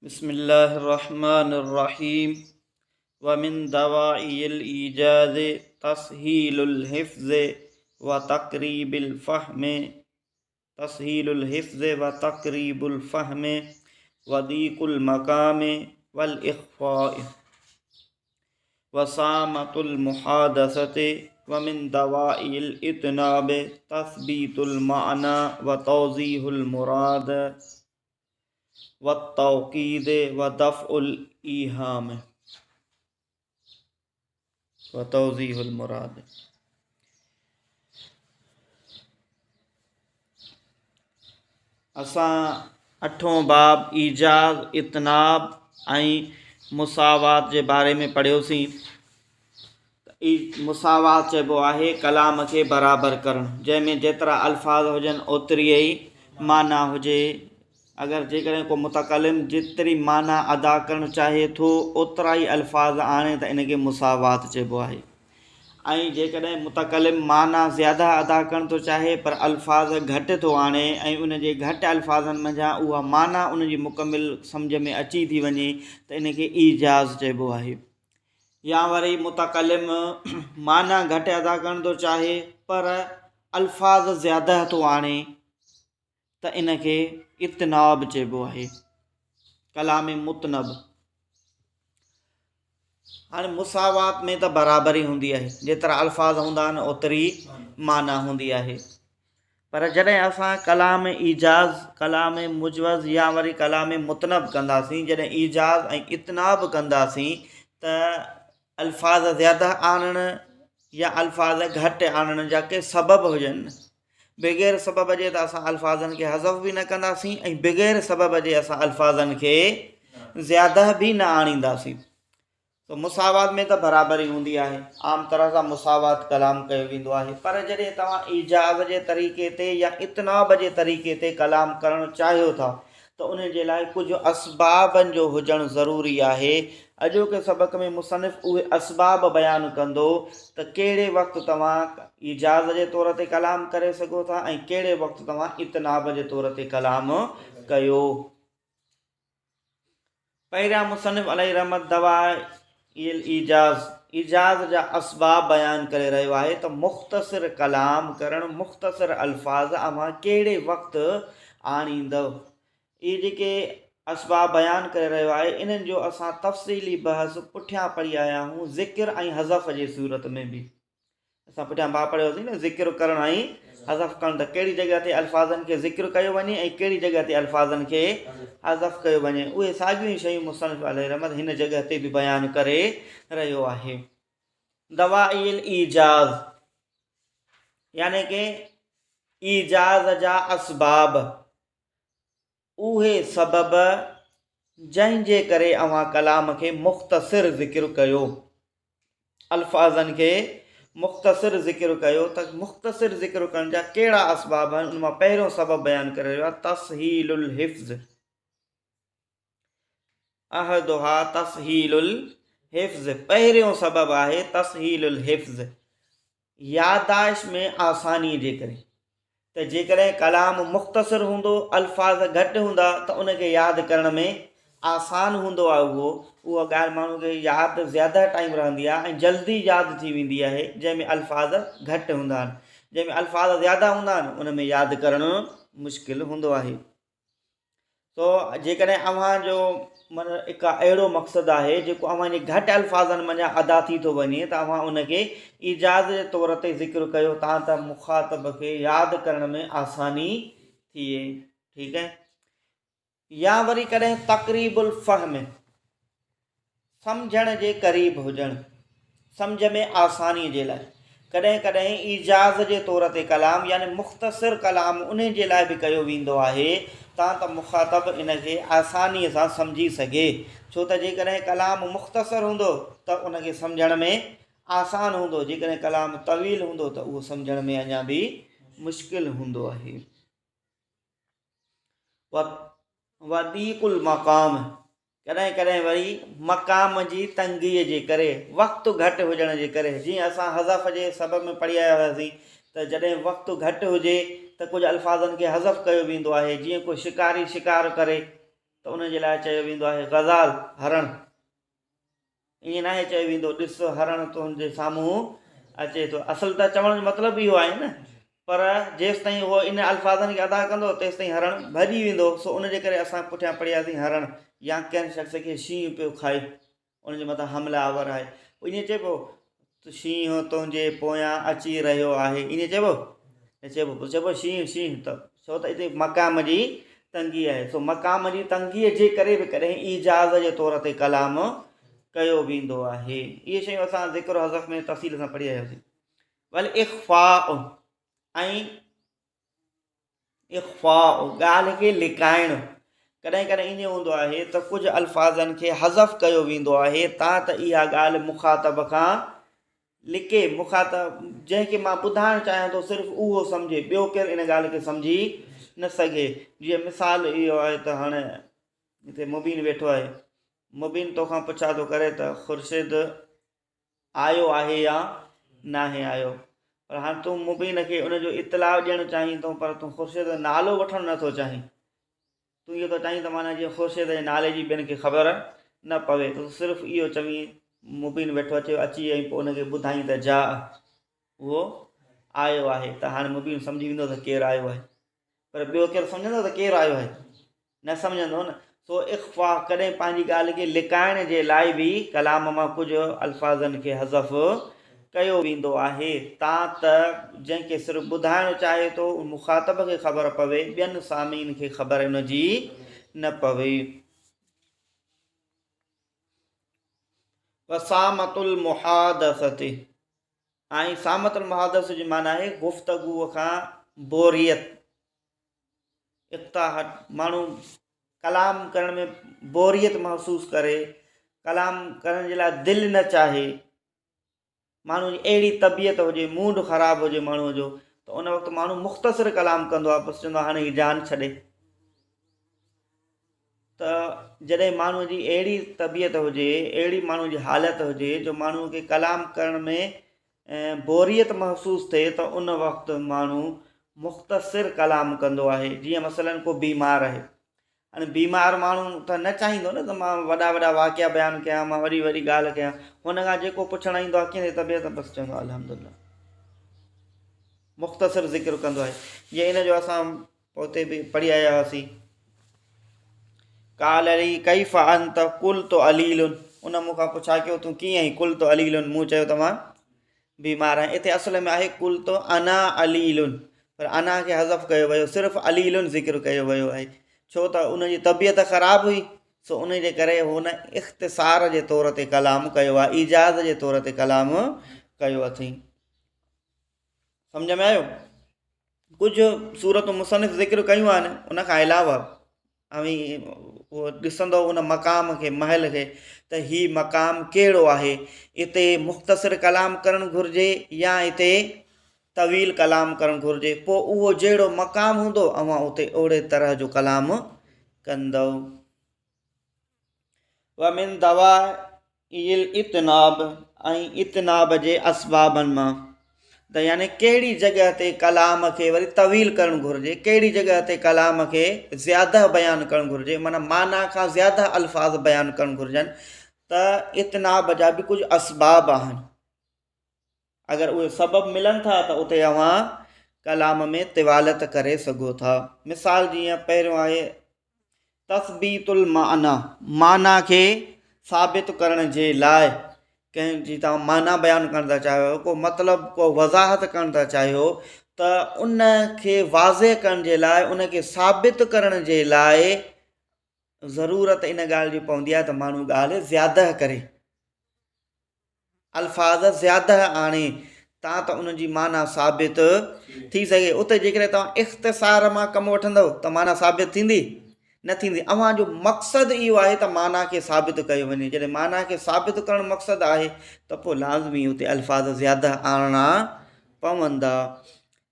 बिस्मिल्लाहिर्रहमानिर्रहीम वमिन दवाइल ईजाज तस्हीलुल हिफ्ज़ व तक़रीबुल फ़हम व दीक़ुल मक़ाम वल इख़फ़ा वसामतुल मुहादसत वमिन दवाइल इत्नाब तस्बीतुल माना व तौज़ीहुल मुराद व तौक़ीद व दफ़उल ईहाम व तौज़ीहुल मुराद। असां अठों बाब ईजाज़ इतनाब ऐं मुसावात जे बारे में पढ़ियोसीं। मुसावात चइबो आहे कलाम खे बराबरि करणु, जंहिंमें जेतिरा अल्फाज़ हुजनि ओतिरी ई माना हुजे। अगरि जेकॾहिं को मुतकलिम जेतिरी माना अदा करणु चाहे थो ओतिरा ई अल्फाज़ आणे त इनखे मुसावात चइबो आहे। ऐं जेकॾहिं मुतकलिम माना ज़्यादा अदा करणु थो चाहे पर अल्फाज़ घटि थो आणे ऐं उनजे घटि अल्फाज़नि मंझां उहा माना उनजी मुकमिल सम्झ में अची थी वञे त इनखे ईजाज़ चइबो आहे। या वरी मुतकलिम माना घटि अदा करणु थो चाहे पर अल्फाज़ ज़्यादा थो आणे त इनखे इत्नाब चइबो आहे, कलाम मुतनब। हाणे मुसावात में त बराबरी हूंदी आहे, जेतिरा अल्फाज़ हूंदा आहिनि ओतिरी माना हूंदी आहे। पर जॾहिं असां कलाम ईजाज़, कलाम मुजवज़ या वरी कलाम मुतनब कंदासीं, जॾहिं ईजाज़ ऐं इत्नाब कंदासीं त अल्फाज़ ज़्यादा आणणु या अल्फाज़ घटि आणण जा के सबब हुजनि। बग़ैर सबब जे त असां अल्फाज़नि खे हज़फ़ बि न कंदासीं ऐं बग़ैर सबब जे असां अल्फाज़नि खे ज़्यादा बि न आणींदासीं। तो मुसावात में त बराबरी हूंदी आहे, आम तरह सां मुसावात कलाम कयो वेंदो आहे। पर जॾहिं तव्हां ईजाज़ जे तरीक़े ते या इत्नाब जे तरीक़े ते कलाम करणु चाहियो था त उन जे लाइ कुझु असबाबनि जो हुजणु ज़रूरी आहे। अॼोके सबक़ में मुसनिफ़ उहे असबाब बयानु कंदो त कहिड़े वक़्तु तव्हां ईजाज़ जे तौर ते कलाम करे सघो था ऐं कहिड़े वक़्तु तव्हां इत्नाब जे तौर ते कलाम कयो। पहिरियां मुसनिफ़ अलैहि रहमत दवाइल ईजाज़ जा असबाब बयानु करे रहियो आहे त मुख़्तसिर कलाम करणु, मुख़्तसिर अल्फाज़ अव्हां कहिड़े वक़्तु आणींदव। इहे जेके असबाब बयानु करे रहियो आहे इन्हनि जो असां तफ़सीली बहस पुठियां पढ़ी आया आहियूं, ज़िक्र ऐं हज़फ़ जे सूरत में बि। असां पुठियां बाब पढ़ियोसीं न, ज़िक्र करणु ऐं हज़फ़ करणु, त कहिड़ी जॻह ते अल्फाज़नि खे ज़िक्र कयो वञे ऐं कहिड़ी जॻह ते अल्फाज़नि खे हज़फ़ कयो वञे। उहे साॻियूं शयूं मुसनिफ़ अलैहि रहमत हिन जॻह ते बि बयानु करे रहियो आहे। दवाइल ईजाज़ यानी कि ईजाज़ जा असबाब, उहे सबब जंहिंजे करे अव्हां कलाम खे मुख़्तसिर ज़िक्र कयो, अल्फाज़नि खे मुख़्तसिर ज़िक्र कयो। त मुख़्तसिर ज़िक्र करण जा कहिड़ा असबाब आहिनि, उन मां पहिरियों सबब बयानु करे रहियो आहे तस्हीलुल हिफ़्ज़। अहदुहा तस्हीलुल हिफ़्ज़, पहिरियों सबब आहे तस्हीलुल हिफ़्ज़, यादाश्त में आसानी जे करे। त जेकॾहिं कलाम मुख़्तसिर हूंदो, अल्फाज़ घटि हूंदा त उनखे यादि करण में आसान हूंदो आहे। उहा ॻाल्हि माण्हू खे यादि ज़्यादा टाइम रहंदी आहे ऐं जल्दी यादि थी वेंदी आहे जंहिंमें अल्फाज़ घटि हूंदा आहिनि। जंहिंमें अल्फाज़ ज़्यादा हूंदा आहिनि उन में यादि करणु मुश्किल हूंदो आहे। तो जेकॾहिं अव्हांजो माना हिकु अहिड़ो मक़सदु आहे जेको अव्हांजे घटि अल्फाज़नि मंझां अदा थी थो वञे त अव्हां उनखे ईजाज़ जे तौर ते ज़िक्र कयो त मुख़ातब खे यादि करण में आसानी थिए। ठीकु आहे। या वरी कॾहिं तक़रीबुल फ़हम, सम्झण जे क़रीब हुजणु, सम्झ में आसानीअ जे लाइ। कॾहिं कॾहिं ईजाज़ जे तौर ते कलाम यानी मुख़्तसिर कलाम उन जे लाइ बि कयो वेंदो आहे त मुख़ातब इनखे आसानीअ सां सम्झी सघे। छो त जेकॾहिं कलाम मुख़्तसिर हूंदो त उनखे सम्झण में आसान हूंदो, जेकॾहिं कलाम तवील हूंदो त उहो सम्झण में अञा बि मुश्किल हूंदो आहे। वदीकुल मक़ाम, कॾहिं कॾहिं वरी मक़ाम जी तंगीअ जे करे, वक़्तु घटि हुजण जे करे। जीअं असां हज़फ़ जे सबब में पढ़ी आया हुआसीं त जॾहिं वक़्तु घटि हुजे त कुझु अल्फाज़नि खे हज़फ़ कयो वेंदो आहे। जीअं को शिकारी शिकार करे त उन जे लाइ चयो वेंदो आहे ग़ज़ाल हरण। ईअं नाहे चयो वेंदो ॾिस हरण तुंहिंजे साम्हूं अचे थो। असुल त चवण जो मतिलबु इहो आहे न, पर जेसि ताईं उहो इन अल्फाज़नि खे अदा कंदो तेसि ताईं हरण भॼी वेंदो। सो उनजे करे असां पुठियां पढ़ियासीं हरण या कंहिं शख़्स खे शींहुं पियो खाए, उनजे मथां हमलावर आहे। ईअं चइबो शींहुं तुंहिंजे पोयां अची रहियो आहे, ईअं चइबो शींहुं शींहुं। त छो त हिते मक़ाम जी तंगी आहे। सो मक़ाम जी तंगीअ जे करे बि कॾहिं ईजाज़ जे तौर ते कलाम कयो वेंदो आहे। इहे शयूं असां ज़िक्र हज़फ़ में तफ़सील सां पढ़ी आयासीं। वल इख़्फ़ा ऐं इख़्फ़ा ॻाल्हि खे लिकाइणु। कॾहिं कॾहिं ईअं हूंदो आहे त कुझु अल्फाज़नि खे हज़फ़ कयो वेंदो आहे तां त इहा ॻाल्हि मुख़ातब खां लिके, मुख़ातब जंहिंखे मां ॿुधाइणु चाहियां थो सिर्फ़ु उहो सम्झे, ॿियो केरु इन ॻाल्हि खे सम्झी न सघे। जीअं मिसाल इहो आहे त हाणे हिते मुबीन वेठो आहे, मुबीन तोखां पुछा थो करे त ख़ुर्शीद आयो आहे या नाहे आयो, पर हाणे तूं मुबीन खे उनजो इतलाउ ॾियणु चाहीं थो, पर तूं ख़ुर्शीद जो नालो वठणु नथो चाहीं। तूं इहो थो चाहीं त माना जीअं ख़ुर्शीद जे नाले जी ॿियनि खे ख़बर न पवे, त सिर्फ़ु इहो चवीं मुबीन वेठो अचे अची ऐं पोइ उनखे ॿुधाईं त जा उहो आयो आहे। त हाणे मुबीन सम्झी वेंदो त केरु आयो आहे, पर ॿियो केरु सम्झंदो त केरु आयो आहे, न सम्झंदो न। सो इख़्फ़ा कॾहिं पंहिंजी ॻाल्हि खे लिकाइण जे लाइ बि कलाम मां कुझु अल्फाज़नि खे हज़फ़ कयो वेंदो आहे, तां त जंहिंखे सिर्फ़ु ॿुधाइणु चाहे थो मुख़ातब खे ख़बर पवे, ॿियनि सामीन खे ख़बर उनजी न पवे। वसामतुल मुहादसति ऐं सामतुल मुहादस जी माना आहे गुफ़्तगूअ खां बोरियत, इक़्ताहट। माण्हू कलाम करण में बोरियत महसूसु करे, कलाम करण जे लाइ दिलि न चाहे, माण्हू जी अहिड़ी तबियत हुजे, मूड ख़राबु हुजे माण्हूअ जो, त उन वक़्तु माण्हू मुख़्तसिर कलाम कंदो आहे, बसि चवंदो आहे हाणे हीअ जान छॾे। त जॾहिं माण्हूअ जी अहिड़ी तबियत हुजे, अहिड़ी माण्हू जी हालति हुजे जो माण्हूअ खे कलाम करण में बोरियत महसूसु थिए, त उन वक़्तु माण्हू मुख़्तसिर कलाम कंदो आहे। जीअं मसलन को बीमार आहे, हाणे बीमार माण्हू त न चाहींदो न त मां वॾा वॾा वाक़िया बयानु कयां, मां वॾी वॾी ॻाल्हि कयां। हुन खां जेको पुछणु ईंदो आहे कीअं तबियत, बसि चवंदो आहे अल्हम्दुलिल्लाह, मुख़्तसिर ज़िक्र कंदो आहे। जीअं इन जो असां पोइ बि पढ़ी आया हुआसीं, काल अली कैफ़ अंत कुल तो अलीलुन, उन मूंखां पुछा कयो तूं कीअं आहीं, कुल तो अलीलुन, मूं चयो त मां बीमार आहियां। हिते असल में आहे कुल तो अना अलीलुन, पर अना खे हज़फ़ कयो वियो, सिर्फ़ु अलीलुन ज़िक्र कयो वियो आहे, छो त उनजी तबियत ख़राबु हुई। सो उन जे करे हुन इख़्तिसार जे तौर ते कलाम कयो आहे, इजाज़ जे तौर ते कलाम कयो अथई। सम्झ में आयो? कुझु सूरतूं मुसनिफ़ ज़िक्र कयूं आहिनि, उन खां अलावा उहो ॾिसंदो उन मक़ाम खे, महल खे, त हीउ मक़ाम कहिड़ो आहे, हिते मुख़्तसिर कलाम करणु घुरिजे या हिते तवील कलाम करणु घुरिजे। पोइ उहो जहिड़ो मक़ाम हूंदो अवां उते ओहिड़े तरह जो कलाम कंदव। वमिन दवा इल इतनाब ऐं इतनाब जे असबाबनि मां, त यानी कहिड़ी जॻह ते कलाम खे वरी तवील करणु घुरिजे, कहिड़ी जॻह ते कलाम खे ज़्यादा बयानु करणु घुरिजे, माना माना खां ज़्यादा अल्फाज़ बयानु करणु घुरिजनि। त इतनाब जा बि कुझु असबाब आहिनि, अगरि उहे सबबु मिलनि था त उते अवां कलाम में तिवालत करे सघो था। मिसाल जीअं पहिरियों आहे तस्बीतुल माना, माना खे साबित करण जे लाइ, कंहिंजी तव्हां माना बयानु करणु था चाहियो, को मतिलबु को वज़ाहत करणु था चाहियो, त उन खे वाज़े करण जे लाइ, उन खे साबित करण जे लाइ ज़रूरत इन ॻाल्हि जी पवंदी आहे त माण्हू ॻाल्हि ज़्यादा करे, अल्फाज़ ज़्यादा आणे, तां त उनजी माना साबित थी सघे। उते जेकॾहिं तव्हां इख़्तिसार मां कमु वठंदव त माना साबित थींदी न थींदी। अव्हां जो मक़सदु इहो आहे त माना खे साबित कयो वञे, जॾहिं माना खे साबित करणु मक़सदु आहे त पोइ लाज़मी उते अल्फाज़ ज़्यादा आणणा पवंदा।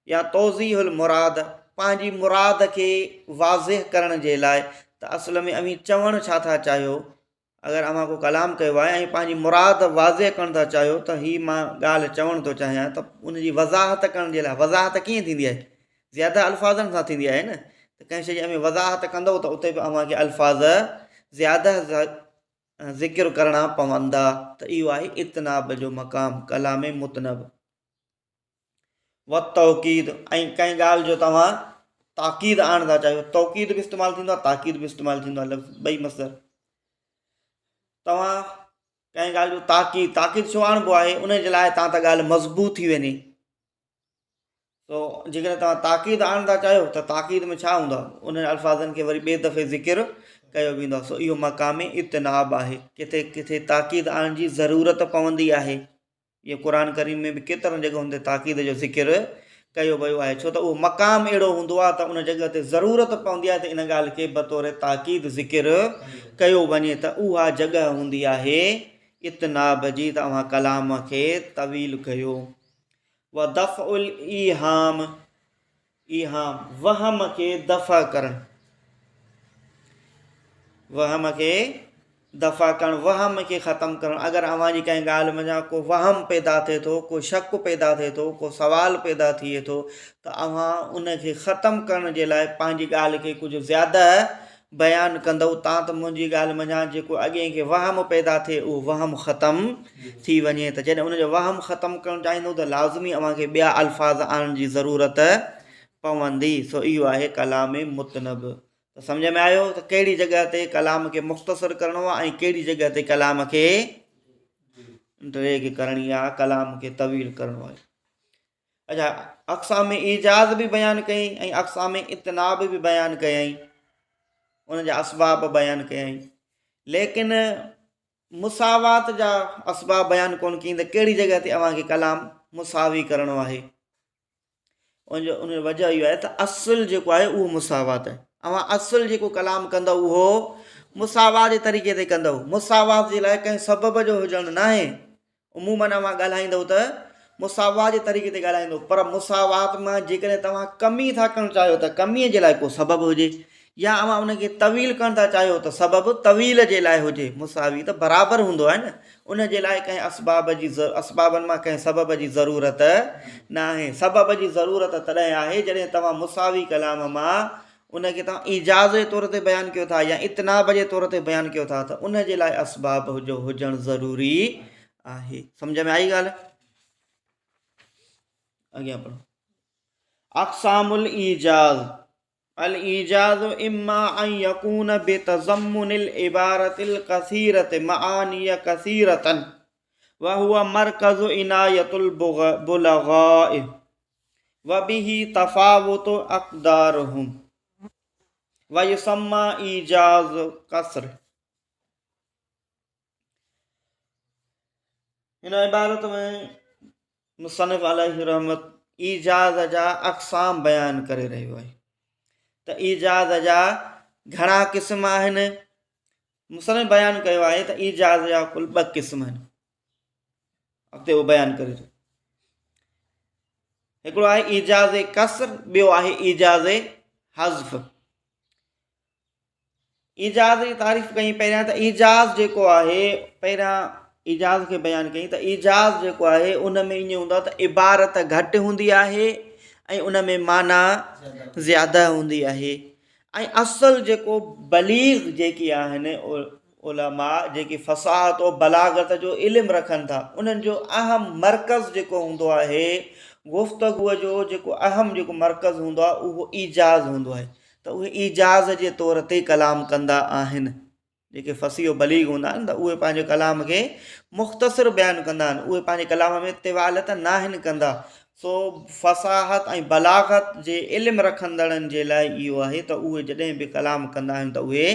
या तौज़ीहुल मुराद, पंहिंजी मुराद खे वाज़िह करण जे लाइ, त असल में अवी चवणु छा था चाहियो, अगरि अव्हां को कलाम कयो आहे ऐं पंहिंजी मुराद वाज़िह करणु था चाहियो त हीअ मां ॻाल्हि चवणु थो चाहियां, त उनजी वज़ाहत करण जे लाइ, वज़ाहत कीअं थींदी आहे, ज़्यादा अल्फाज़नि सां थींदी आहे न, त कंहिं शइ में वज़ाहत कंदव त उते बि अव्हांखे अल्फाज़ ज़्यादा ज़िक्र करणा पवंदा। त इहो आहे इतनाब जो मक़ाम कलाम मुतनब। व तौकीद, ऐं कंहिं ॻाल्हि जो तव्हां ताक़ीद आणणु था चाहियो, तौकीद बि इस्तेमालु थींदो आहे, ताक़ीद बि इस्तेमालु थींदो आहे, लफ़्ज़ ॿई मसदर। तव्हां कंहिं ॻाल्हि जो ताक़ीद छो आणिबो आहे, उन जे लाइ तव्हां त ॻाल्हि मज़बूत थी वञे। तो जेकॾहिं तव्हां ताक़ीद आणणु था चाहियो त ताक़ीद में छा हूंदो आहे, उन अल्फाज़नि खे वरी ॿिए दफ़े ज़िक्र कयो वेंदो आहे। सो इहो मक़ाम इतनाब आहे, किथे किथे ताक़ीद आणण जी ज़रूरत पवंदी आहे। इहो क़ुर करीम में बि केतिरनि जॻहियुनि ते ताक़ीद जो ज़िक्र कयो वियो आहे, छो त उहो मक़ाम अहिड़ो हूंदो आहे त उन जॻह ते ज़रूरत पवंदी आहे त इन ॻाल्हि खे बतौर ताक़ीद ज़िक्र कयो वञे, त उहा जॻह हूंदी आहे इतनाब जी, त तव्हां कलाम खे तवील कयो। व दफ़उल ईहाम, वहम खे दफ़ा करणु, वहम खे दफ़ा करणु, वहम खे ख़तमु करणु। अगरि अव्हांजी कंहिं ॻाल्हि में को वहम पैदा थिए थो, को शक पैदा थिए थो, को सुवाल पैदा थिए थो, त अव्हां उनखे ख़तमु करण जे लाइ पंहिंजी ॻाल्हि खे कुझु ज़्यादा बयानु कंदव, तव्हां त मुंहिंजी ॻाल्हि में जेको अॻे खे वहम पैदा थिए उहो वहम ख़तमु थी वञे। त जॾहिं उनजो वहम ख़तमु करणु चाहींदो त लाज़मी अव्हांखे ॿिया अल्फाज़ आणण जी ज़रूरत पवंदी। सो इहो आहे कलाम मुतनब। त सम्झ में आयो त कहिड़ी जॻह ते कलाम खे मुख़्तसर करिणो आहे ऐं कहिड़ी जॻह ते कलाम खे ड्रैग करणी आहे, कलाम खे तवील करिणो आहे। अच्छा, अक़साम ईजाज़ बि बयानु कयईं ऐं अक़साम इतनाब बि बयानु कयईं, उन जा असबाब बयानु कयईं, लेकिन मुसावात जा असबाब बयानु कोन कयईं त कहिड़ी जॻह ते अव्हांखे कलाम मुसावी करिणो आहे। उन वजह इहो आहे त असुल जेको आहे उहो मुसावात आहे। अव्हां असुल जेको कलाम कंदव उहो मुसावात जे तरीक़े ते कंदव। मुसावात जे लाइ कंहिं सबब जो हुजणु न आहे। उमूमन अव्हां ॻाल्हाईंदव त मुसावात जे तरीक़े ते ॻाल्हाईंदव, पर मुसावात मां जेकॾहिं तव्हां कमी था करणु चाहियो त कमीअ जे लाइ को सबबु हुजे, या अव्हां उनखे तवील करणु था चाहियो त सबबु तवील जे लाइ हुजे। मुसावी त बराबरि हूंदो आहे न, उन जे लाइ कंहिं असबाबनि मां कंहिं सबब जी ज़रूरत न आहे। सबब जी ज़रूरत तॾहिं आहे जॾहिं तव्हां मुसावी कलाम मां उनखे तव्हां ईजाज़ जे तौर ते बयानु कयो था या इतनाब जे तौर ते बयानु कयो था, त उन जे लाइ असबाब जो हुजणु ज़रूरी आहे। सम्झ में आई ॻाल्हि? अॻियां पढ़ो। अक़सामुल ईजाज़, अल ईजाज़ इम्मा अन यकून बितज़म्मुनिल इबारतिल कसीरत मआनिय कसीरतन व हुवा मरकज़ इनायतुल बुलगाए व बिही तफावुत अक़दारहुम व युसम्मा ईजाज़ कसर। हिन इबारत में मुसन्निफ़ अलैहि रहमत ईजाज़ जा अक़साम बयानु करे रहियो आहे। त ईजाज़ जा घणा क़िस्म आहिनि। मुसन्निफ़ बयानु कयो आहे त ईजाज़ जा कुल 2 क़िस्म आहिनि। अॻिते उहो बयानु करे रहियो। हिकिड़ो आहे ईजाज़ कसर, ॿियो आहे ईजाज़ हज़्फ़। ईजाज़ जी तारीफ़ कई पहिरियां त ईजाज़ जेको आहे, पहिरियां ईजाज़ खे बयानु कई त ईजाज़ जेको आहे उन में ईअं हूंदो आहे त इबारत घटि हूंदी आहे ऐं उन में माना ज़्यादा हूंदी आहे। ऐं असुल जेको बलीग जेकी आहिनि उलमा जेकी फ़साहत और बलागत जो इल्मु रखनि था, उन्हनि जो अहम मर्कज़ जेको हूंदो आहे, गुफ़्तगूअ जो जेको अहम जेको मर्कज़ हूंदो आहे उहो ईजाज़ हूंदो आहे। त उहे ईजाज़ जे तौर ते कलाम कंदा आहिनि। जेके फ़सीह बलीग हूंदा आहिनि त उहे पंहिंजे कलाम खे मुख़्तसिर बयानु कंदा आहिनि, उहे पंहिंजे कलाम में तिवालत न आहिनि कंदा। सो फ़साहत ऐं बलागत जे इल्मु रखंदड़नि जे लाइ इहो आहे त उहे जॾहिं बि कलाम कंदा आहिनि त उहे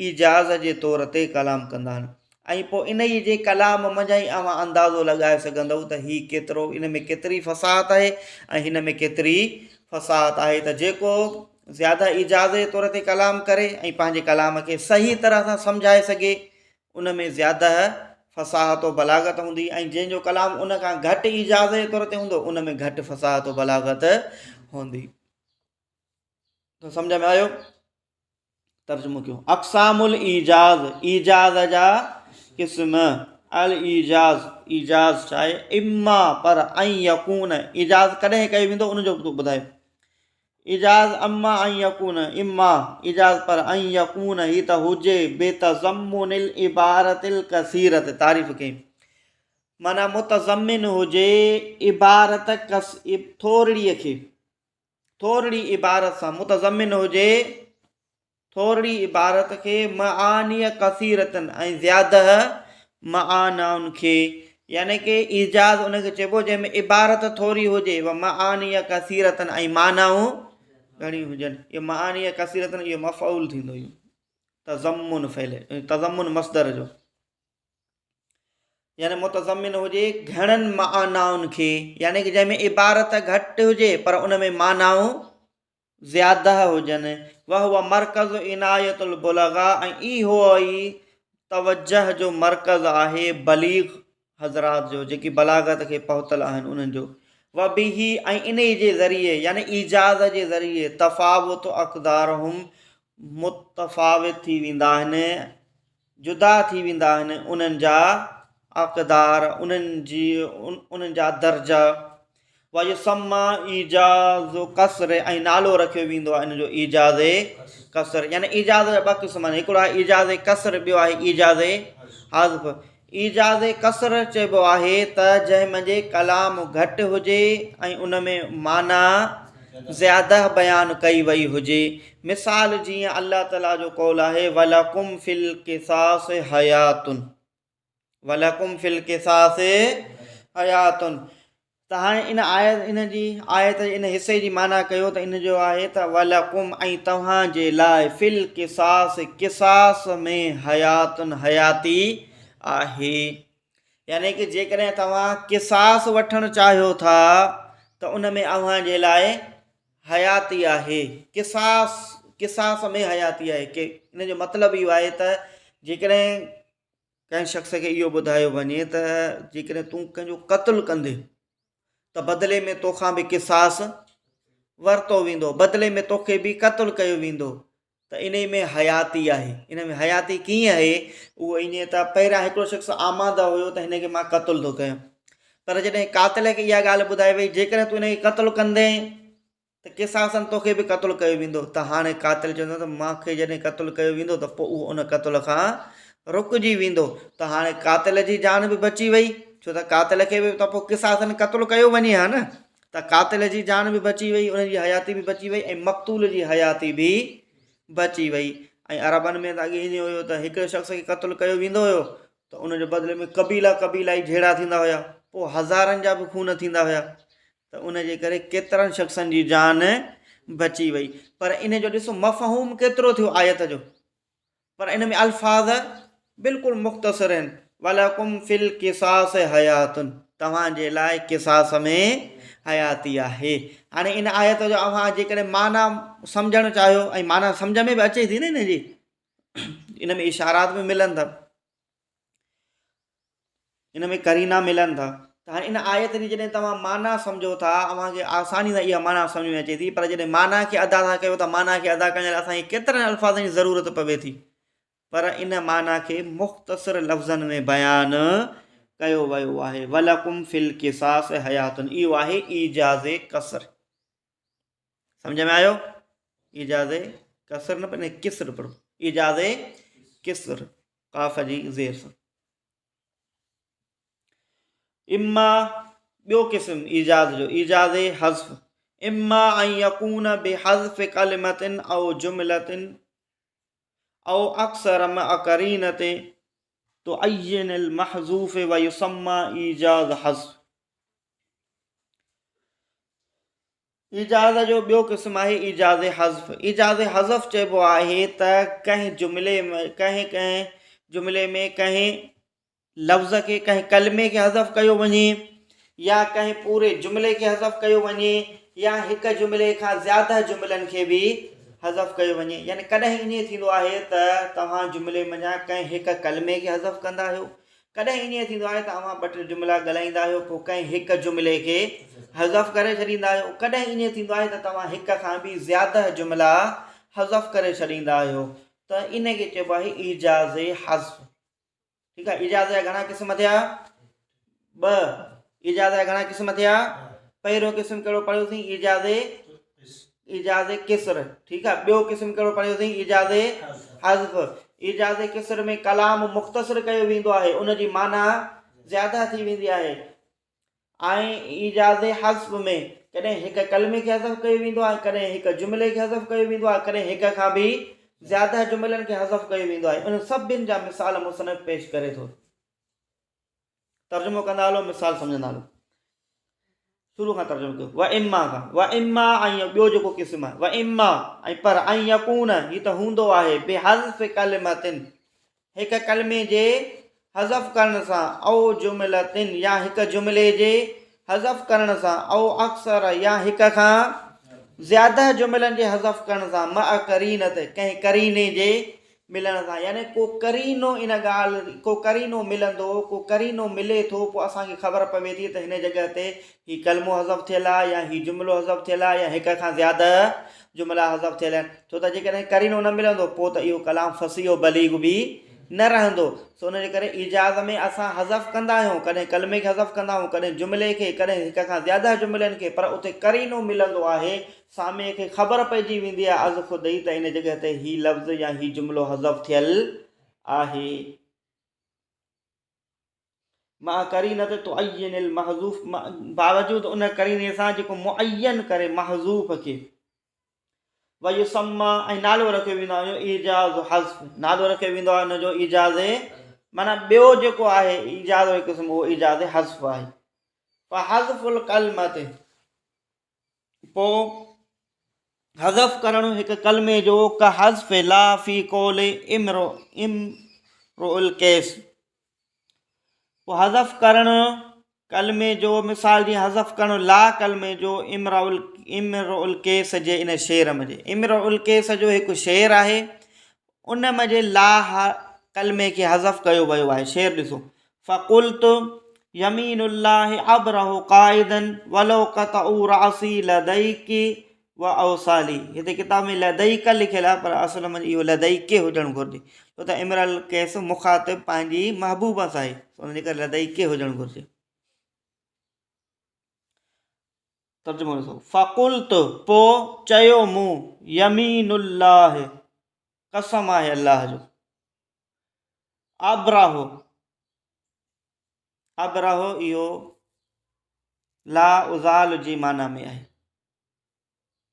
ईजाज़ जे तौर ते कलाम कंदा आहिनि। ऐं पोइ इन ई जे कलाम मंझां ई अव्हां अंदाज़ो लॻाए सघंदव त हीउ केतिरो, इन में केतिरी फ़साहत आहे ऐं हिन में केतिरी फ़साहत आहे। त जेको ज़्यादा इजाज़ जे तौर ते कलाम करे ऐं पंहिंजे कलाम खे सही तरह सां सम्झाए सघे, उन में ज़्यादा फ़साहत और बलागत हूंदी। ऐं जंहिंजो कलाम उन खां घटि इजाज़ जे तौर ते हूंदो, उन में घटि फ़साहत और बलागत हूंदी। त सम्झ में आयो? तर्जुमो कयो। अक़सामुल ईजाज़, ईजाज़ जा क़िस्म। अल ईजाज़, ईजाज़ चाहे इम्मा पर ऐं यकून, ईजाज़ कॾहिं कयो वेंदो उनजो ॿुधायो। इजाज़ अम्मा ऐं यकून इम्मा इजाज़ पर ऐं यकून ही त हुजे बेतज़म्मुनिल इबारतिल कसीरत तारीफ़ कई माना मुतज़म्मिन हुजे इबारत थोरड़ीअ खे थोरड़ी इबारत सां मुतज़म्मिन हुजे थोरड़ी इबारत खे मआनीअ कसीरतनि ऐं ज़्यादा मआनाउनि खे यानी कि इजाज़ उनखे चइबो जंहिंमें इबारत थोरी हुजे व मआनीअ कसीरतनि ऐं मानाऊं घणी हुजनि इहो मआनीअ कसीरतनि इहो मफ़ऊल थींदो इहो तज़म्मुन फैले तज़म्मुन मस्दर जो यानी मुतज़म्मिन हुजे घणनि मानाउनि खे यानी कि जंहिंमें इबारत घटि हुजे पर उन में मानाऊं ज़्यादा हुजनि वह मर्कज़ इनायतुल बुलगा ऐं इहो ई तवजह जो मर्कज़ आहे बलीग हज़रात जो जेकी बलागत खे पहुतल आहिनि उन्हनि जो व बिही ऐं इन जे ज़रिए यानी इजाज़ जे ज़रिए तफ़ावत अक़दारहुम मुतफ़ावित थी वेंदा आहिनि जुदा थी वेंदा आहिनि उन्हनि जा अक़दार उन्हनि जा दर्जा व युसम्मा इजाज़ कसर ऐं नालो रखियो वेंदो आहे इन जो इजाज़ कसर यानी इजाज़ जा ॿ क़िस्म आहिनि हिकिड़ो आहे इजाज़ कसर ॿियो आहे इजाज़ हाज़िफ़ इजाज़ कसर चइबो आहे त जंहिं जे कलाम घटि हुजे ऐं उन में माना ज़्यादा बयानु कई वई हुजे मिसाल जीअं अल्लाह ताला जो कौल आहे वलकुम फिल क़िसास हयातुन वलकुम फिल क़िसास हयातुन त हाणे इन आयत इन हिसे जी माना कयो त इन जो आहे त वलकुम ऐं तव्हांजे लाइ फिल क़िसास में हयातुन हयाती आहे यानी कि जेकॾहिं तव्हां क़िसास वठणु चाहियो था त उन में अव्हांजे लाइ हयाती आहे क़िसास में हयाती आहे कि इन जो मतिलबु इहो आहे त जेकॾहिं कंहिं शख़्स खे इहो ॿुधायो वञे त जेकॾहिं तूं कंहिंजो क़त्लु कंदे त बदिले में तोखां बि क़िसास वरितो वेंदो बदिले में तोखे बि क़त्लु कयो वेंदो त इन में हयाती आहे इन में हयाती कीअं आहे उहो ईअं त पहिरियां हिकिड़ो शख़्स आमादा हुयो त हिन खे मां क़त्लु थो कयां पर जॾहिं कातिल खे इहा ॻाल्हि ॿुधाई वई जेकॾहिं तूं हिनखे क़त्लु कंदे त क़िसासन तोखे बि क़त्लु कयो वेंदो त हाणे कातिल चवंदो त मूंखे जॾहिं क़त्लु कयो वेंदो त पोइ उहो उन क़त्ल खां रुकिजी वेंदो त हाणे कातिल जी जान बि बची वई छो त कातिल खे बि त पोइ क़िसासन क़त्लु कयो वञे हा न त कातिल जी जान बि बची वई उनजी हयाती बि बची वई ऐं मक़तूल जी हयाती बि बची वई ऐं अरबनि में त अॻे ईअं हुयो त हिकिड़े शख़्स खे क़त्लु कयो वेंदो हुयो त उनजे बदिले में कबीला ई जहिड़ा थींदा हुया पोइ हज़ारनि जा बि खून थींदा हुया त उनजे करे केतिरनि शख़्सनि जी जान बची वई पर इन जो ॾिसो मफ़हूम केतिरो थियो आयत जो पर इन में अल्फाज़ बिल्कुलु मुख़्तसिर आहिनि वलकुम फिल क़िसास हयातुन तव्हांजे लाइ क़िसास में हयाती आहे हाणे इन आयत जो अव्हां जेकॾहिं माना सम्झणु चाहियो ऐं माना सम्झ में बि अचे थी न इन जी इन में इशारात बि मिलनि था इन में करीना मिलनि था त हाणे इन आयत जी जॾहिं तव्हां माना सम्झो था अव्हांखे आसानी सां इहा माना सम्झ में अचे थी पर जॾहिं माना खे अदा था कयो त माना खे अदा करण लाइ असांखे केतिरनि अल्फाज़नि जी ज़रूरत पवे थी पर इन माना खे मुख़्तसिर लफ़्ज़नि में बयानु कयो वियो आहे वलकुम फिल क़िसास हयातुन इहो आहे इजाज़ कसर सम्झ में आयो इजाज़ कसर न पर किसर पढ़ो इजाज़ किसर काफ़ जी ज़ेर सां इम्मा ॿियो क़िस्म इजाज़ जो इजाज़ हज़्फ़ इम्मा ऐं यकून बिहज़्फ़ कलिमतिन औ जुमलतिन औ अक्सर मअ तो अय्यनिल महज़ूफ़ व युसम्मा इजाज़ हज़्फ़ इजाज़ जो ॿियो क़िस्म आहे इजाज़ हज़्फ़ इजाज़ हज़्फ़ चइबो आहे त कंहिं जुमिले में कंहिं लफ़्ज़ खे कंहिं कलमे खे हज़फ़ कयो वञे या कंहिं पूरे जुमिले खे हज़फ़ कयो वञे या हिकु जुमिले खां ज़्यादा जुमिलनि खे बि हज़फ़ कयो वञे यानी कॾहिं ईअं थींदो आहे त तव्हां जुमिले मञा कंहिं हिकु कलमे खे हज़फ़ कंदा आहियो कॾहिं ईअं थींदो आहे त तव्हां ॿ टे जुमिला ॻाल्हाईंदा आहियो पोइ कंहिं हिकु जुमिले खे हज़फ़ करे छॾींदा आहियो कॾहिं ईअं थींदो आहे त तव्हां हिक खां बि ज़्यादा जुमिला हज़फ़ करे छॾींदा आहियो त इनखे चइबो आहे इजाज़ हज़्फ़ ठीकु आहे इजाज़ जा घणा क़िस्म थिया ॿ इजाज़ जा घणा क़िस्म थिया पहिरियों क़िस्म कहिड़ो पढ़ियोसीं इजाज़ इजाज़े किस्र, ठीकु आहे। ॿियो क़िस्म कहिड़ो पढ़ियोसीं, इजाज़े हज़्फ़। इजाज़े किस्र में कलाम मुख़्तसिर कयो वेंदो आहे, उनजी माना ज़्यादा थी वेंदी आहे। ऐं इजाज़े हज़्फ़ में कॾहिं हिकु कलमे खे हज़फ़ कयो वेंदो आहे, कॾहिं हिकु जुमिले खे हज़फ़ कयो वेंदो आहे, कॾहिं हिक खां बि ज़्यादा जुमिलनि खे हज़फ़ कयो वेंदो आहे। उन सभिनि जा मिसाल मुसनफ़ पेश करे थो। तर्जुमो कंदा हलो, मिसाल सम्झंदा हलो। शुरू खां तर्जुमो कयो। व इम्मा खां, व इम्मा ऐं ॿियो जेको क़िस्म आहे, व इम्मा ऐं पर ऐं यकून ही त हूंदो आहे बेहज़्फ़ कलिमतिन, हिकु कलमे जे हज़फ़ करण सां, औ जुमिलतिन या हिकु जुमिले जे हज़फ़ करण सां, औ अक्सर या हिक खां ज़्यादा जुमिलनि जे हज़फ़ करण सां, मअ करीनत कंहिं करीने जे मिलण सां, यानी को करीनो इन ॻाल्हि, को करीनो मिलंदो, को करीनो मिले थो, पोइ असांखे ख़बर पवे थी त हिन जॻह ते हीउ कलमो हज़फ़ थियल आहे, या हीउ जुमिलो हज़फ़ थियल आहे, या हिक खां ज़्यादा जुमिला हज़फ़ थियल आहिनि। छो त जेकॾहिं करीनो न मिलंदो पोइ त इहो कलाम फसीह बलीग बि न रहंदो। सो उनजे करे इजाज़ में असां हज़फ़ कंदा आहियूं, कॾहिं कलमे खे हज़फ़ कंदा आहियूं, कॾहिं जुमिले खे, कॾहिं हिक खां ज़्यादा जुमिलनि खे, पर उते करीनो मिलंदो आहे, सामे खे ख़बर पइजी वेंदी आहे अज़ ख़ुदि ई त इन जॻह ते हीउ लफ़्ज़ या हीउ जुमिलो हज़फ़ थियल आहे। मां करीनत तुअय्यिनिल महज़ूफ़, बावजूद उन करीने सां जेको मुअय्यन करे महज़ूफ़ खे। वयुसम्मा ऐं नालो रखियो वेंदो आहे इजाज़ हज़्फ़, नालो रखियो वेंदो आहे हुनजो इजाज़े, माना ॿियो जेको आहे इजाज़ जो क़िस्म उहो इजाज़े हज़्फ़ आहे। हज़्फ़ुल कलमत, पोइ हज़फ़ करणु हिकु कलमे जो का हज़्फ़ ला फ़ी कौल इम्रुल कैस, पोइ हज़फ़ करणु कलमे जो, मिसाल जीअं हज़फ़ करणु ला कलमे जो इम्रुल कैस जे इन शेर में, इम्रुल कैस जो हिकु शेर आहे, उन में ला कलमे खे हज़फ़ कयो वियो आहे। शेर ॾिसो, फ़क़ुल्तु यमीनुल्लाहि अबरहु क़ाइदन वलो क़तउ रासी लदैकी व औसाली, हिते किताब में लदैक लिखियल आहे, पर असुल में इहो लदैके हुजणु घुरिजे, छो त इम्रुल कैस मुख़ातिब पंहिंजी महबूब सां आहे, उनजे करे लदैके हुजणु घुरिजे। तर्जुमो ॾिसो, फ़क़ुल्तु पोइ चयो मूं, यमीनुल्लाह कसम आहे अल्लाह जो, अबरहु, अबरहु इहो ला उज़ाल जी माना में आहे,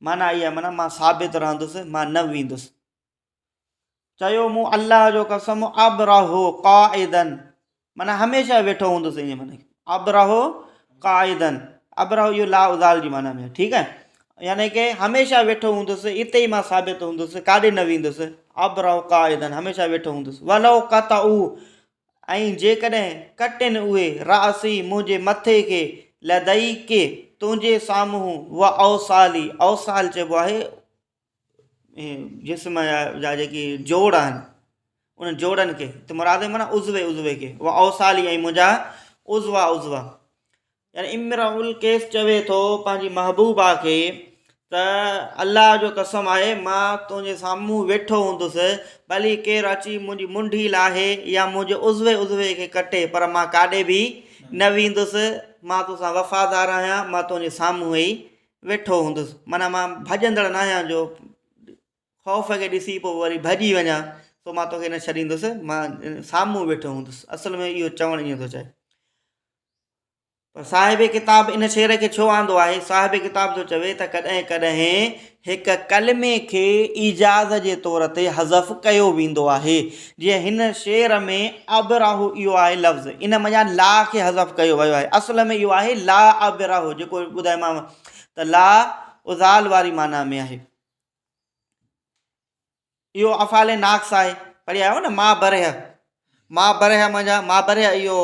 माना इहा माना मां साबित रहंदुसि, मां न वेंदुसि। चयो मूं अल्लाह जो कसम, अबरहु क़ाइदन माना हमेशह वेठो हूंदुसि, ईअं माना अबरहु क़ाइदन, अबरहु इहो ला उज़ाल जी माना में आहे, ठीकु आहे, यानी कि हमेशह वेठो हूंदुसि, इते ई मां साबित हूंदुसि, काॾे न वेंदुसि। अबरहु क़ाइदन हमेशह वेठो हूंदुसि। वलो क़तउ ऐं जेकॾहिं कटिन उहे, रासी मुंहिंजे मथे खे, लदई के तुंहिंजे साम्हूं, व औसाली, औसाल चइबो आहे जिस्म जा जेके जोड़ आहिनि, उन जोड़नि खे त मुराद माना उज़वे खे, व औसाली ऐं मुंहिंजा उज़वा, यानी इम्रुल कैस चवे थो पंहिंजी महबूबा खे त अल्लाह जो कसम आहे, मां तुंहिंजे साम्हूं वेठो हूंदुसि, भली केरु अची मुंहिंजी मुंडी लाहे या मुंहिंजे उज़वे खे कटे, पर मां काॾे बि न वेंदुसि, मां तोसां वफ़ादार आहियां, मां तुंहिंजे साम्हूं ई वेठो हूंदुसि, माना मां भॼंदड़ न आहियां जो ख़ौफ़ खे ॾिसी पोइ वरी भॼी वञा, तो मां तोखे न छॾींदुसि, मां साम्हूं वेठो हूंदुसि। असल में इहो चवणु ईअं थो चए। पर साहिब किताब इन शेर खे छो आंदो आहे? साहिब किताब थो चवे त कॾहिं कॾहिं हिकु कलमे खे इजाज़ जे तौर ते हज़फ़ कयो वेंदो आहे, जीअं हिन शेर में अबरहु इहो आहे लफ़्ज़, इन मञा ला खे हज़फ़ कयो वियो आहे, असल में इहो आहे ला अबरहु, जेको ॿुधायोमांव त ला उज़ाल वारी माना में आहे। इहो अफ़ाले नाक़्स आहे, पढ़ी आयो न, मां बरह मञा, मां बरह इहो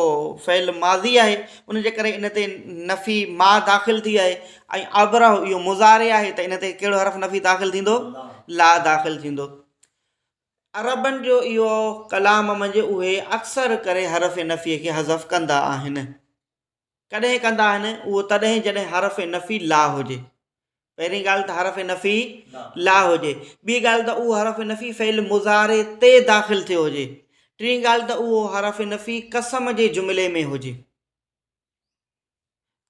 फ़इल माज़ी आहे, उनजे करे इन ते नफ़ी मां दाख़िल थी आहे, ऐं अबरहु इहो मुज़ारे आहे, त इन ते कहिड़ो हर्फ़ नफ़ी दाख़िल थींदो? ला दाख़िल थींदो। अरबनि जो इहो कलाम मंझि उहे अक्सर करे हर्फ़ नफ़ीअ खे हज़फ़ कंदा आहिनि। कॾहिं कंदा आहिनि उहो तॾहिं जॾहिं हर्फ़ नफ़ी ला हुजे। पहिरीं ॻाल्हि त हर्फ़ नफ़ी ला हुजे, ॿी ॻाल्हि त उहो हर्फ़ नफ़ी फ़इल मुज़ारे ते दाख़िल थियो हुजे, टीं ॻाल्हि त उहो हर्फ़ नफ़ी कसम जे जुमिले में हुजे।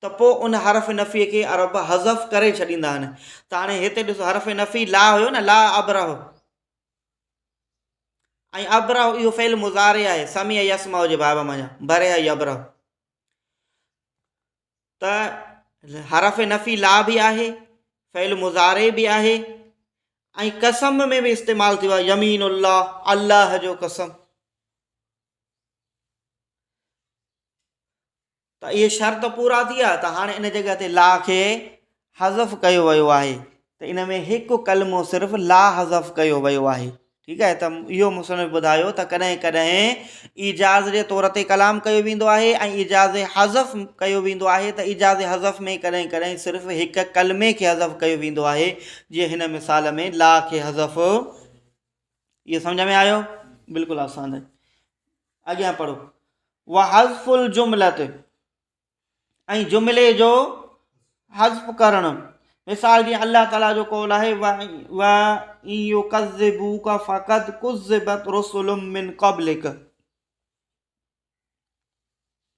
त पोइ उन हरफ़ नफ़ीअ खे अरब हज़फ़ करे छॾींदा आहिनि। त हाणे हिते ॾिसो हरफ़ नफ़ी ला हुयो न, ला अबरह, ऐं अबरह इहो फ़ेल मुज़ारे आहे, समी यसमा जे बाब मञा भरे आहे अबरह, त हरफ़ नफ़ी ला बि आहे, फ़ेल मुज़ारे बि आहे, ऐं कसम में बि इस्तेमालु थियो आहे, यमीनुल्लाह, अल्लाह जो कसम। त इहे शर्त पूरा थी विया। त हाणे इन जॻह ते ला खे हज़फ़ कयो वियो आहे। त इन में हिकु कलमो सिर्फ़ु ला हज़फ़ कयो वियो आहे। ठीकु आहे। त इहो मुसनिफ़ ॿुधायो त कॾहिं कॾहिं इजाज़ जे तौर ते कलाम कयो वेंदो आहे ऐं इजाज़ हज़फ़ कयो वेंदो आहे। त इजाज़ हज़फ़ में कॾहिं कॾहिं सिर्फ़ु हिकु कलमे खे हज़फ़ कयो वेंदो आहे, जीअं हिन मिसाल में ला खे हज़फ़। इहो सम्झ में आयो? बिल्कुलु आसान आहे। अॻियां पढ़ो। व हज़्फ़ुल जुमलत, ऐं जुमिले जो हज़्फ़ करणु। मिसाल जीअं अल्लाह ताला जो कौल आहे, व युकज़्ज़िबूका फ़क़द कुज़्ज़िबत रुसुलुम मिन क़ब्लिक।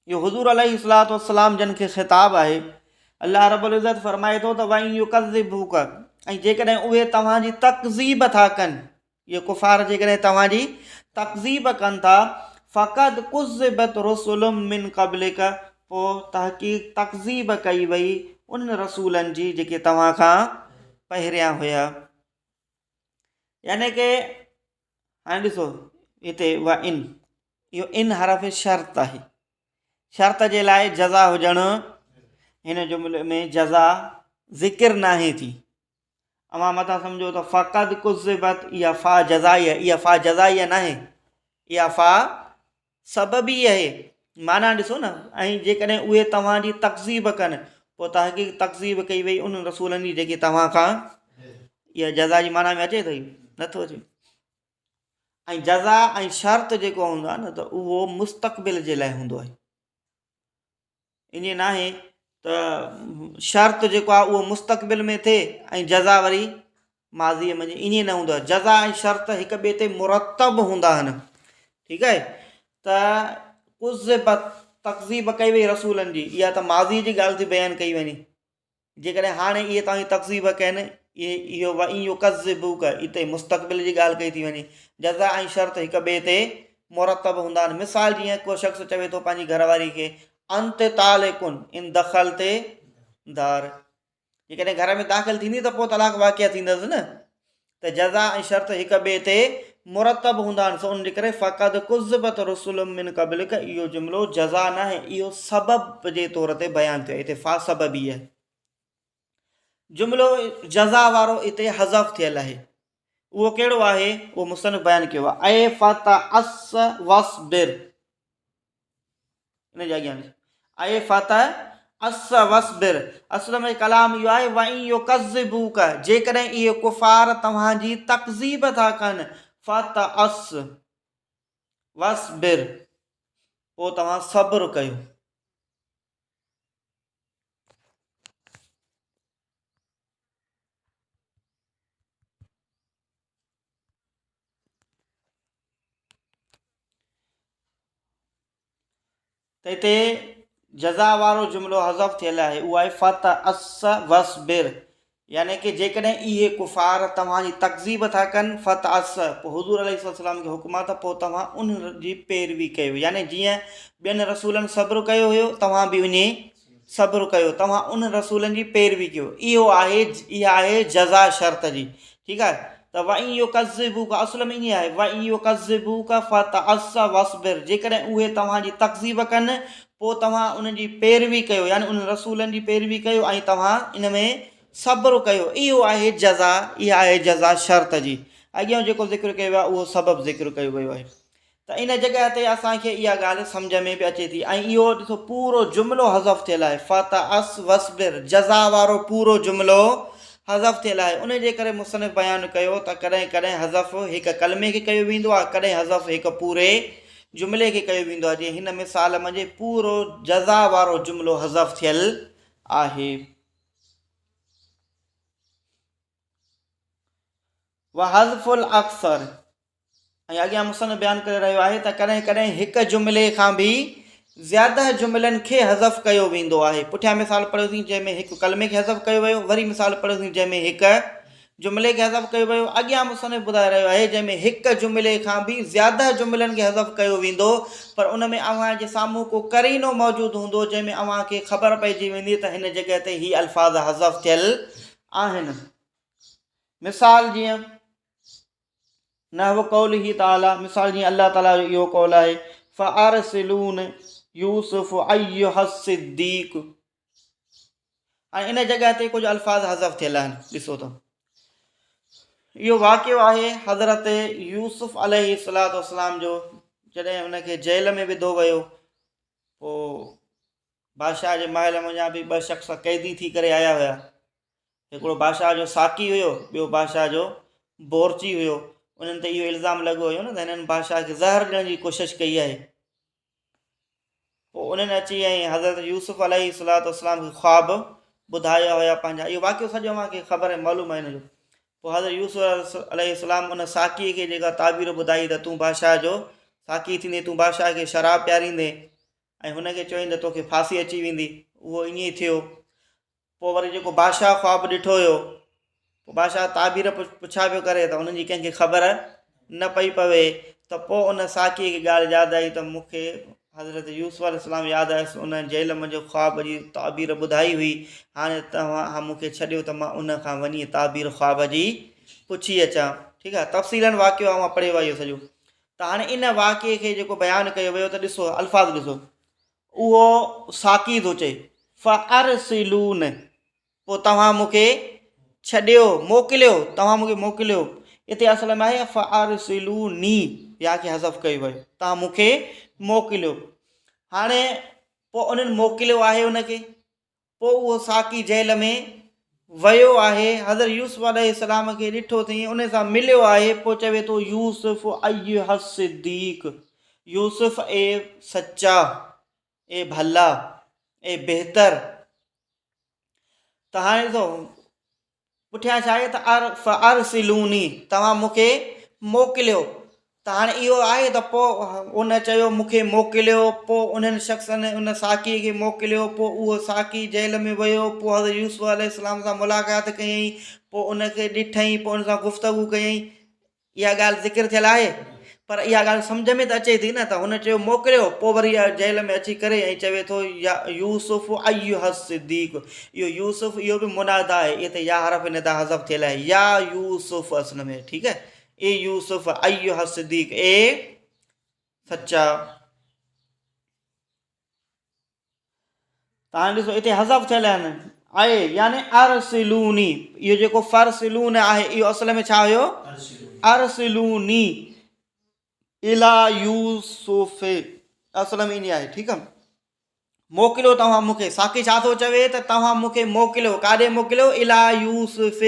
इहो हुज़ूर अलैहिस्सलातु वस्सलाम जन खे ख़िताब आहे। अल्लाह रब्बुल इज़्ज़त फरमाए थो त व युकज़्ज़िबूका, ऐं जेकॾहिं उहे तव्हांजी तकज़ीब था कनि, इहे कुफ़ार जेकॾहिं तव्हांजी तकज़ीब कनि था, फ़क़द कुज़्ज़िबत रुसुलुम मिन क़ब्लिक, पोइ तहक़ीक़ तकज़ीब कई वई उन रसूलनि जी जेके तव्हां खां पहिरियां हुया। यानी कि हाणे ॾिसो हिते व इन, इहो इन हरफ़ शर्त आहे। शर्त जे लाइ जज़ा हुजणु, हिन जुमिले में जज़ा ज़िक्र नाहे थी। अमां मथां सम्झो त फ़क़द कुज़्ज़िबत, इहा फ़ा जज़ाई आहे, इहा फ़ा जज़ाई नाहे, इहा फ़ा सबबी आहे। माना ॾिसो न, ऐं जेकॾहिं उहे तव्हांजी तकज़ीब कनि, पोइ तहक़ीक़ तकज़ीब कई वई उन रसूलनि जी जेके तव्हां खां, इहा जज़ा जी माना में अचे थो? नथो अचे। ऐं जज़ा ऐं शर्त जेको हूंदो आहे न, त उहो मुस्तक़बिल जे लाइ हूंदो आहे। ईअं नाहे त शर्त जेको आहे उहो मुस्तक़बिल में थिए ऐं जज़ा वरी माज़ीअ में, ईअं न हूंदो आहे। जज़ा ऐं शर्त हिक ॿिए ते मुरतब हूंदा आहिनि। ठीकु आहे। त कुज़्ज़िबत तकज़ीब कई वई रसूलनि जी, इहा त माज़ी जी ॻाल्हि थी बयानु कई वञे। जेकॾहिं हाणे इहे तव्हांजी तकज़ीब कनि, इहो व युकज़्ज़िबूक, हिते मुस्तक़बिल जी ॻाल्हि कई थी वञे। जज़ा ऐं शर्त हिक ॿिए ते मुरतब हूंदा आहिनि। मिसाल जीअं को शख़्स चवे थो पंहिंजी घरवारी खे, अंत तालिकुन इन दख़ल ते दार, जेकॾहिं घर में दाख़िल थींदी त पोइ तलाक वाक़िआ थींदसि न। त जज़ा ऐं शर्त हिक ॿिए ते मुरतब हूंदा आहिनि। सो उन जे करे फ़क़द कुज़्ज़िबत रुसुलुम मिन क़ब्लिक, इहो जुमिलो जज़ा न आहे, इहो सबब जे तौर ते बयानु थियो आहे। हिते फ़ा सबबी आहे। जुमिलो जज़ा वारो हिते हज़फ़ थियल आहे। उहो कहिड़ो आहे? उहो मुसनिफ़ बयानु कयो आहे, ऐ फ़तअस वस्बिर। इन जे अॻियां ऐ फ़तअस वस्बिर, असुल में कलाम इहो आहे, व युकज़्ज़िबूक, जेकॾहिं इहे कुफ़ार तव्हांजी तकज़ीब था कनि, फ़तअस वस्बिर, पोइ तव्हां सब्र कयो। त हिते जज़ा वारो जुमिलो हज़फ़ थियल आहे, उहो आहे फ़तअस वस्बिर। यानी कि जेकॾहिं इहे कुफ़ार तव्हांजी तकज़ीब था कनि, फ़तअस, पोइ हुज़ूर अलैहिस्सलाम खे हुकुम आहे त पोइ तव्हां उन जी पैरवी कयो। यानी जीअं ॿियनि रसूलनि सब्र कयो हुयो, तव्हां बि उन सब्र कयो, तव्हां उन रसूलनि जी पैरवी कयो। इहा आहे जज़ा शर्त जी। ठीकु आहे। त व युकज़्ज़िबूक असुल में ईअं आहे, व युकज़्ज़िबूक फ़तअस वस्बिर, जेकॾहिं उहे तव्हांजी तकज़ीब कनि, पोइ तव्हां उनजी पैरवी कयो, यानी उन रसूलनि जी पैरवी कयो ऐं तव्हां इन में सब्र कयो। इहो आहे जज़ा, इहा आहे जज़ा शर्त जी। अॻियां जेको ज़िक्र कयो आहे उहो सबबु ज़िक्र कयो वियो आहे। त इन जॻह ते असांखे इहा ॻाल्हि सम्झ में बि अचे थी। ऐं इहो ॾिसो पूरो जुमिलो हज़फ़ थियल आहे, फ़तअस वस्बिर, जज़ा वारो पूरो जुमिलो हज़फ़ थियल आहे। उन जे करे मुसनिफ़ बयानु कयो त कॾहिं कॾहिं हज़फ़ हिकु कलमे खे कयो वेंदो आहे, कॾहिं हज़फ़ हिकु पूरे जुमिले खे कयो वेंदो आहे। जीअं हिन मिसाल में पूरो जज़ा वारो जुमिलो हज़फ़ थियल आहे। व हज़्फ़ुल अक्सर, ऐं अॻियां मुसनिफ़ बयानु करे रहियो आहे त कॾहिं कॾहिं हिकु जुमिले खां बि ज़्यादा जुमिलनि खे हज़फ़ कयो वेंदो आहे। पुठियां मिसाल पढ़ियोसीं जंहिंमें हिकु कलमे खे हज़फ़ कयो वियो, वरी मिसाल पढ़ियोसीं जंहिंमें हिकु जुमिले खे हज़फ़ कयो वियो। अॻियां मुसनिफ़ ॿुधाए रहियो आहे जंहिंमें हिकु जुमिले खां बि ज़्यादा जुमिलनि खे हज़फ़ कयो वेंदो, पर उन में अव्हांजे साम्हूं को करीनो मौजूदु हूंदो जंहिंमें अव्हांखे ख़बर पइजी वेंदी त हिन जॻह ते ही अल्फाज़ हज़फ़ थियल आहिनि। मिसाल जीअं नहव कौलिही ताला, मिसाल जीअं अल्लाह ताला जो इहो कौल आहे फ़अरसिलून यूसुफ अय्युह सिद्दीक़। हाणे इन जॻह ते कुझु अल्फाज़ हज़फ़ थियल आहिनि। ॾिसो त इहो वाक़ियो आहे हज़रत यूसुफ अलैहिस्सलाम जो, जॾहिं हुनखे जेल में विधो वियो। पोइ बादशाह जे महल वञा बि ॿ शख़्स क़ैदी थी करे आया हुया। हिकिड़ो बादशाह जो साकी हुयो, ॿियो बादशाह जो बोरची हुयो। उन्हनि ते इहो इल्ज़ाम लॻो हुयो न त हिननि बादशाह खे ज़हर ॾियण जी कोशिशि कई आहे। पोइ उन्हनि अची ऐं हज़रत यूसुफ अलैहिस्सलाम खे ख़्वाब ॿुधाया हुया पंहिंजा। इहो वाक़ियो सॼो मूंखे ख़बर आहे, मालूम आहे हिन जो। पोइ हज़रत यूसुफ अलैहिस्सलाम उन साकीअ खे जेका ताबीर ॿुधाई त तूं बादशाह जो साकी थींदे, तूं बादशाह खे शराब पियारींदे ऐं हुनखे चवईं त तोखे फांसी अची वेंदी। उहो ईअं ई थियो। पोइ वरी जेको बादशाह ख़्वाब ॾिठो हुयो, पोइ बादशाह ताबीर पुछा पियो करे त उन्हनि जी कंहिंखे ख़बर न पई पवे। त पोइ उन साकीअ खे ॻाल्हि यादि आई त मूंखे हज़रत यूसुफ अलैहिस्सलाम यादि आयुसि, उन जेल मंझि ख़्वाब जी ताबीर ॿुधाई हुई। हाणे तव्हां मूंखे छॾियो त मां उन खां वञी ताबीर ख़्वाब जी पुछी अचां। ठीकु आहे, तफ़सीलन वाक़ियो मां पढ़ियो आहे इहो सॼो। त हाणे इन वाक़िए खे जेको बयानु कयो वियो त ॾिसो अल्फाज़ ॾिसो, उहो साकी थो चए फ़अरसिलून, पोइ तव्हां मूंखे छॾियो, मोकिलियो, तव्हां मूंखे मोकिलियो। हिते असल में आहे फ़अरसिलूनी, या खे हज़फ़ कयो वियो, तव्हां मूंखे मोकिलियो। हाणे पोइ उन्हनि मोकिलियो आहे उनखे। पोइ उहो साकी जेल में वियो आहे, हज़रत यूसुफ अलैहिस्सलाम खे ॾिठो अथई, उन सां मिलियो आहे। पोइ चवे थो यूसुफ अय्युह सिद्दीक़, यूसुफ ए सच्चा, ए भला, ए बहितर। त हाणे ॾिसो पुठियां छा आहे त फ़अरसिलूनी, तव्हां मूंखे मोकिलियो। त हाणे इहो आहे त पोइ उन चयो मूंखे मोकिलियो। पोइ उन्हनि शख़्सनि उन साकीअ खे मोकिलियो। पोइ उहो साकी जेल में वियो। पोइ हज़रत यूसुफ अलैहिस्सलाम सां मुलाक़ात कयईं। पोइ उनखे ॾिठईं, पोइ उन सां गुफ़्तगू कयईं। इहा ॻाल्हि ज़िक्र थियल आहे, पर इहा ॻाल्हि सम्झ में त अचे थी न। त हुन चयो मोकिलियो, पोइ वरी जेल में अची करे ऐं चवे थो या यूसुफ अय्युह सिद्दीक़। इहो यूसुफ इहो बि मुनादा आहे, इहे त या हरफ़ इन तां हज़फ़ थियल आहे, या यूसुफ असल में। ठीकु आहे, ए यूसुफ अय्युह सिद्दीक़, ए सच्चा। त हाणे ॾिसो हिते हज़फ़ थियल आहिनि आहे, यानी अरसिलूनी। इहो जेको फ़रसिलून आहे इहो असल में छा हुयो, अरसिलूनी इला यूसुफ, असल में ईअं आहे। ठीकु आहे, मोकिलियो तव्हां मूंखे। साकी छा थो चवे त तव्हां मूंखे मोकिलियो, काॾे मोकिलियो, इला यूसुफ,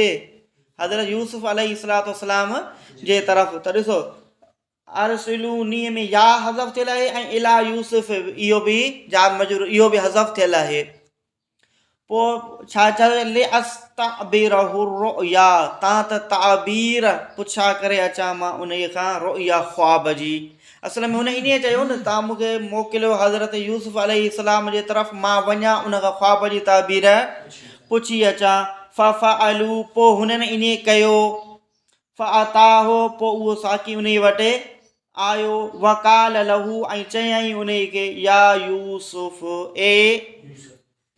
हज़रत यूसुफ अलैहिस्सलाम जे तरफ़। त ॾिसो अरसिलूनी में या हज़फ़ थियल आहे ऐं इला यूसुफ इहो बि जार मजरूर, इहो बि हज़फ़ थियल आहे। पोइ छा चवे लिअस्तअबिरहु रुया, तव्हां त ताबीर पुछा करे अचां मां उन खां रुया ख़्वाब जी। असल में हुन ईअं चयो न, तव्हां मूंखे मोकिलियो हज़रत यूसुफ अलैहिस्सलाम जे तरफ़, मां वञा उन खां ख़्वाब जी ताबीर पुछी अचां। फ़अलू, पोइ हुननि ईअं कयो। फ़अताहु, पोइ उहो साकी उन वटि आयो। वकाल लहू, ऐं चयईं उन खे या यूसुफ, ए।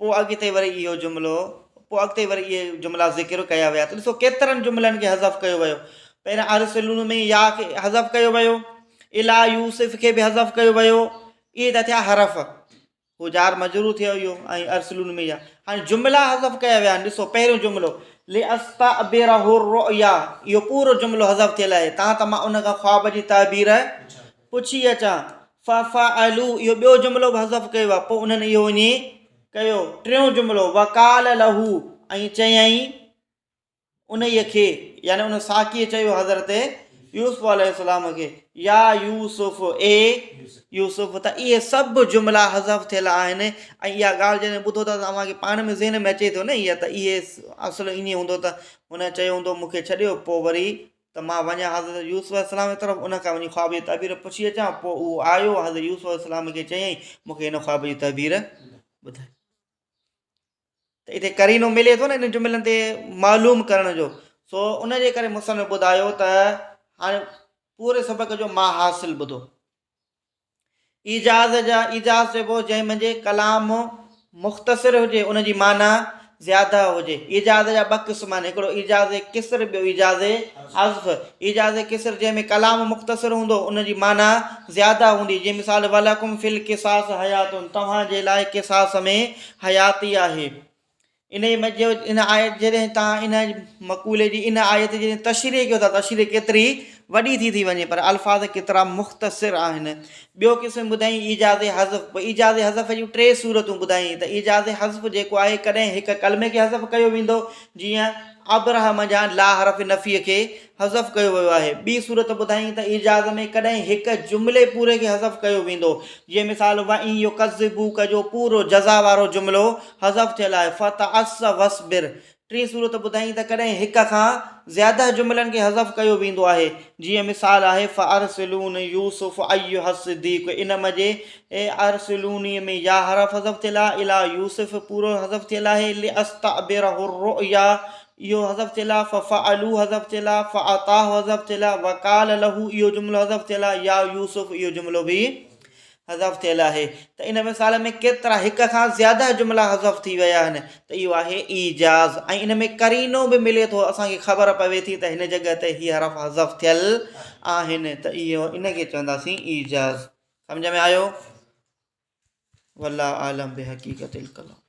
पोइ अॻिते वरी इहो जुमिलो, पोइ अॻिते वरी इहे जुमिला ज़िक्र कया विया। त ॾिसो केतिरनि जुमिलनि खे हज़फ़ कयो वियो। पहिरियां अरसिलून में या खे हज़फ़ कयो वियो, इला यूसुफ खे बि हज़फ़ कयो वियो। इहे त थिया हरफ़, हू जार मजरूर थियो इहो, ऐं अरसिलून में या। हाणे जुमिला हज़फ़ कया विया आहिनि। ॾिसो पहिरियों जुमिलो लिअस्तअबिरहु रुया, इहो पूरो जुमिलो हज़फ़ थियल आहे, तव्हां त मां उन खां ख़्वाब जी ताबीर पुछी अचां। फ़अलू, इहो ॿियो जुमिलो बि हज़फ़ कयो आहे। पोइ उन्हनि इहो ईअं कयो। टियों जुमिलो वकाल लहू, ऐं चयईं उन खे, यानी उन साकीअ चयो हज़रत यूसुफ अलैहिस्सलाम खे या यूसुफ, ए यूसुफ। त इहे सभु जुमिला हज़फ़ थियल आहिनि। ऐं इहा ॻाल्हि जॾहिं ॿुधो था त तव्हांखे पाण में ज़हन में अचे थो न, इहा त इहे असुलु ईअं हूंदो त हुन चयो हूंदो मूंखे छॾियो, पोइ वरी त मां वञा हज़रत यूसुफ अलैहिस्सलाम जी तरफ़, उन खां वञी ख़्वाब जी तबीर पुछी अचां। पोइ उहो आयो हज़रत यूसुफ अलैहिस्सलाम खे चयईं मूंखे हिन ख़्वाब जी तबीर ॿुधाए। त हिते करीनो मिले थो न इन जुमिलनि ते मालूम करण जो। सो उन जे करे मुसन्निफ़ ॿुधायो त हाणे पूरे सबक़ जो मां हासिल ॿुधो। ईजाज़ चइबो जंहिं मंझि कलाम मुख़्तसिर हुजे, उनजी माना ज़्यादा हुजे। ईजाज़ जा ॿ क़िस्म आहिनि, हिकिड़ो ईजाज़ किस्र, ॿियो ईजाज़ हज़्फ़। ईजाज़ किस्र जंहिं में कलाम मुख़्तसिर हूंदो, उनजी माना ज़्यादा हूंदी। जीअं मिसाल वलकुम फिल क़िसास हयातुन, तव्हांजे लाइ क़िसास में हयाती आहे। इन मज़ो इन आयत जॾहिं तव्हां इन मक़ूले जी इन आयत जी तशरीह कयो था, तशरीह केतिरी वॾी थी वञे, पर अल्फाज़ केतिरा मुख़्तसिर आहिनि। ॿियो क़िस्म ॿुधाई ईजाज़ हज़फ़। ईजाज़ हज़फ़ जूं 3 सूरतूं ॿुधाई। त ईजाज़ हज़फ़ जेको आहे, कॾहिं हिकु कलमे खे हज़फ़ कयो वेंदो, जीअं अब्राहम जा ला हरफ़ नफ़ीअ खे हज़फ़ कयो वियो आहे। ॿी सूरत ॿुधाई त ईजाज़ में कॾहिं हिकु जुमिले पूरे खे हज़फ़ कयो वेंदो, जीअं मिसाल वई युकज़्ज़िबूक जो पूरो जज़ा वारो जुमिलो हज़फ़ थियल आहे। फ़तअस्स वस्बिर। टी सूरत ॿुधाई त कॾहिं हिक खां ज़्यादा जुमिलनि खे हज़फ़ कयो वेंदो आहे, जीअं मिसाल आहे फ़अरसिलून यूसुफ अय्युह सिद्दीक़। इन मज़े अरसिलूनी में या हरफ़ हज़फ़ थियल आहे, इला यूसुफ पूरो हज़फ़ थियल आहे, लिअस्तअबिरहु रुया इहो हज़फ़ थियल आहे, फ़अलू हज़फ़ थियल आहे, फ़अताहु हज़फ़ थियल आहे, वक़ाल लहू इहो जुमिलो हज़फ़ थियल आहे, या यूसुफ इहो जुमिलो बि हज़फ़ थियल आहे। त इन मिसाल में केतिरा हिक खां ज़्यादा जुमिला हज़फ़ थी विया आहिनि, त इहो आहे ईजाज़। ऐं इन में करीनो बि मिले थो, असांखे ख़बर पवे थी त हिन जॻह ते हीअ हरफ़ हज़फ़ थियल आहिनि, त इहो इनखे चवंदासीं ईजाज़। सम्झ में आयो? वल्लाहु आलम बिहक़ीक़तिल कलाम।